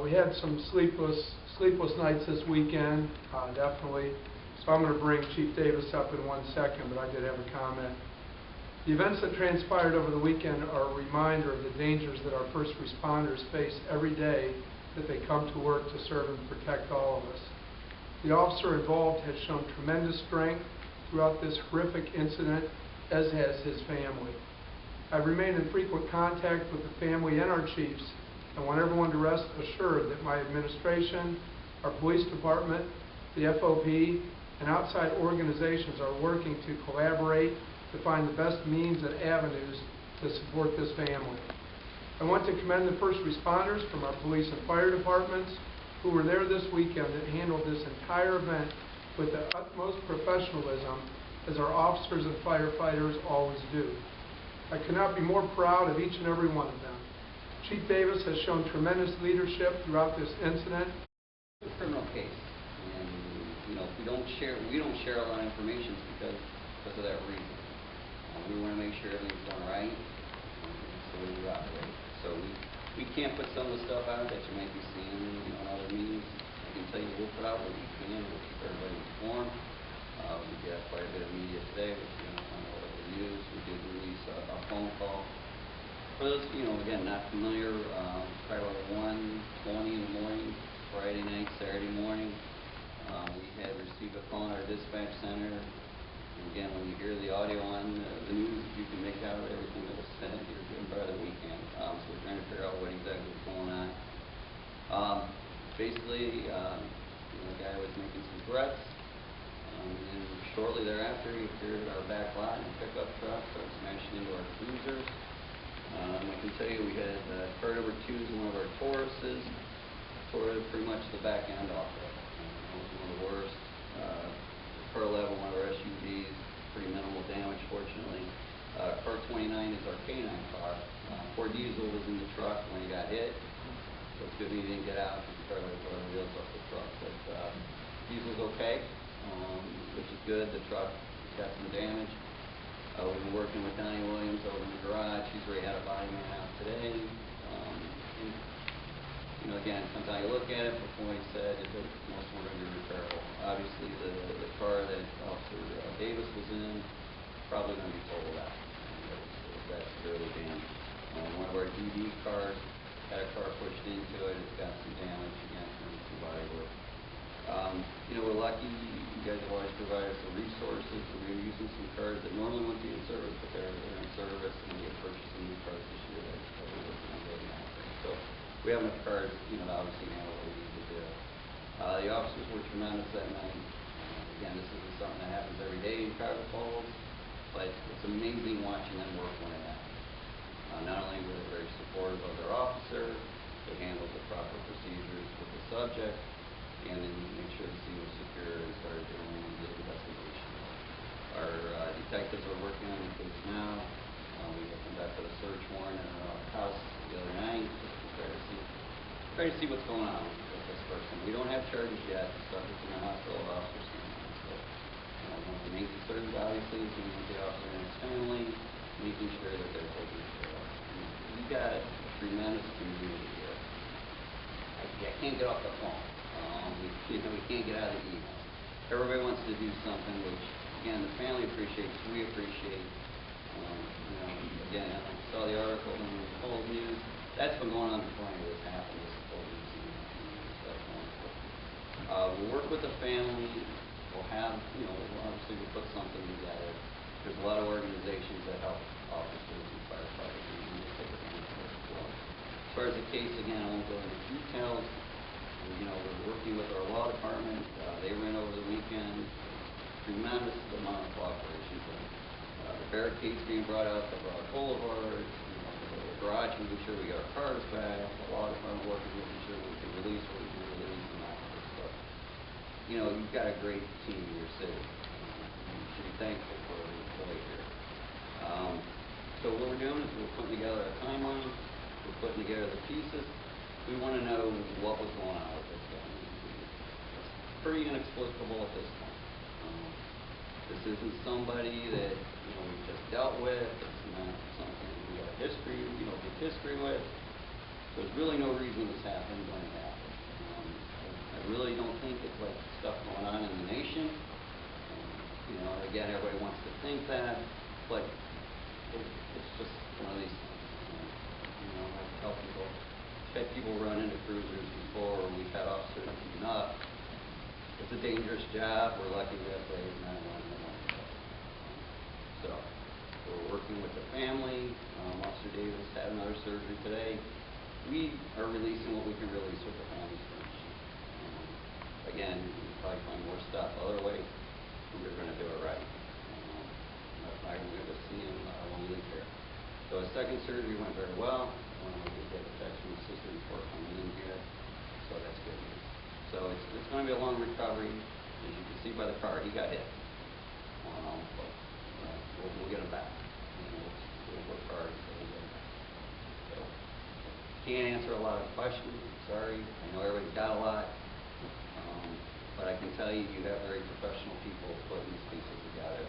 We had some sleepless nights this weekend, definitely. So I'm going to bring Chief Davis up in 1 second, but I did have a comment. The events that transpired over the weekend are a reminder of the dangers that our first responders face every day that they come to work to serve and protect all of us. The officer involved has shown tremendous strength throughout this horrific incident, as has his family. I've remained in frequent contact with the family and our chiefs. I want everyone to rest assured that my administration, our police department, the FOP, and outside organizations are working to collaborate to find the best means and avenues to support this family. I want to commend the first responders from our police and fire departments who were there this weekend that handled this entire event with the utmost professionalism, as our officers and firefighters always do. I could not be more proud of each and every one of them. Chief Davis has shown tremendous leadership throughout this incident. It's a criminal case, and we don't share a lot of information because of that reason. We want to make sure everything's done right, so we operate. So we can't put some of the stuff out that you might be seeing on other meetings. I can tell you we'll put out what we can. We'll keep everybody informed. We got quite a bit of media today, which on all of the news. We did release a phone call. For those, again, not familiar, probably about 1:20 in the morning, Friday night, Saturday morning, we had received a call in our dispatch center. And again, when you hear the audio on the news, you can make out everything that was said. You're doing better than we can. So we're trying to figure out what exactly was going on. Basically, the guy was making some threats. And shortly thereafter, he appeared at our back lot in a pickup truck, started smashing into our cruisers. I can tell you we had car number 2 is one of our Tauruses, tore pretty much the back end off of it. It was one of the worst. Car 11, one of our SUVs, pretty minimal damage, fortunately. Car 29 is our K9 car. Ford Diesel was in the truck when he got hit, so it's good he didn't get out because the car would have tore the wheels off the truck. But Diesel's okay, which is good. The truck got some damage. We've been working with Donnie Williams over in the garage. He's already had a body man out today. Again, sometimes you look at it, before he said most of them are going to be repairable. Obviously, the car that Officer Davis was in probably going to be totaled out. That's severely damaged. One of our DD cars had a car pushed into it. It's got some damage, again, from some body work. We're lucky. You guys have always provided some resources. We're using some cars that normally wouldn't be in service, but they're in service, and we're purchasing new cars this year that we're working on getting out there. So we have enough cars, to obviously handle what we need to do. The officers were tremendous that night. Again, this isn't something that happens every day in Cuyahoga Falls, but it's amazing watching them work when it happens. Not only were they very supportive of their officer, they handled the proper procedures with the subject, and then make sure the scene was secure and started doing the investigation. Our detectives are working on the case now. We have conducted a search warrant at our house the other night just to try to see what's going on with this person. We don't have charges yet. The subject's in the hospital, officers can't. So, one of the main concerns, obviously, is with the officer and his family, making sure that they're taken care of. We've got a tremendous community here. I can't get off the phone. We can't get out of the email. Everybody wants to do something, which, again, the family appreciates, we appreciate. Again, I saw the article in the Falls News. That's been going on before any of this happened, this whole news and stuff going on. We'll work with the family. We'll have, obviously we'll put something together. There's a lot of organizations that help officers and firefighters, and we'll take advantage of it as well. As far as the case, again, I won't go into details. We're working with our law department. They were in over the weekend. Tremendous amount of cooperation. The barricades being brought out to Broad Boulevard. The garage making sure we got our cars back. The law department working making sure we can release what we can release and all that stuff. You've got a great team in your city. You should be thankful for the employee here. So what we're doing is we're putting together a timeline. We're putting together the pieces. We want to know what was going on with this guy. It's pretty inexplicable at this point. This isn't somebody that we just dealt with. It's not something we have history, good history with. There's really no reason this happened when it happened. really don't think it's like stuff going on in the nation. You know, again, everybody wants to think that, but it's just one of these things. You know, I tell people, I've had people run into cruisers before, or we've had officers beaten up. It's a dangerous job. We're lucky we have brave 911. So we're working with the family. Officer Davis had another surgery today. We are releasing what we can release with the family's permission. Again, you'll probably find more stuff other ways. We're going to do it right. That's not going to get to see him when we leave here. So his second surgery went very well. We did get a text from his sister before coming in here. So that's good news. So it's going to be a long recovery. As you can see by the car, he got hit. But we'll get him back. We'll work hard until we get him back. So can't answer a lot of questions. Sorry. I know everybody's got a lot. But I can tell you, you have very professional people putting these pieces together.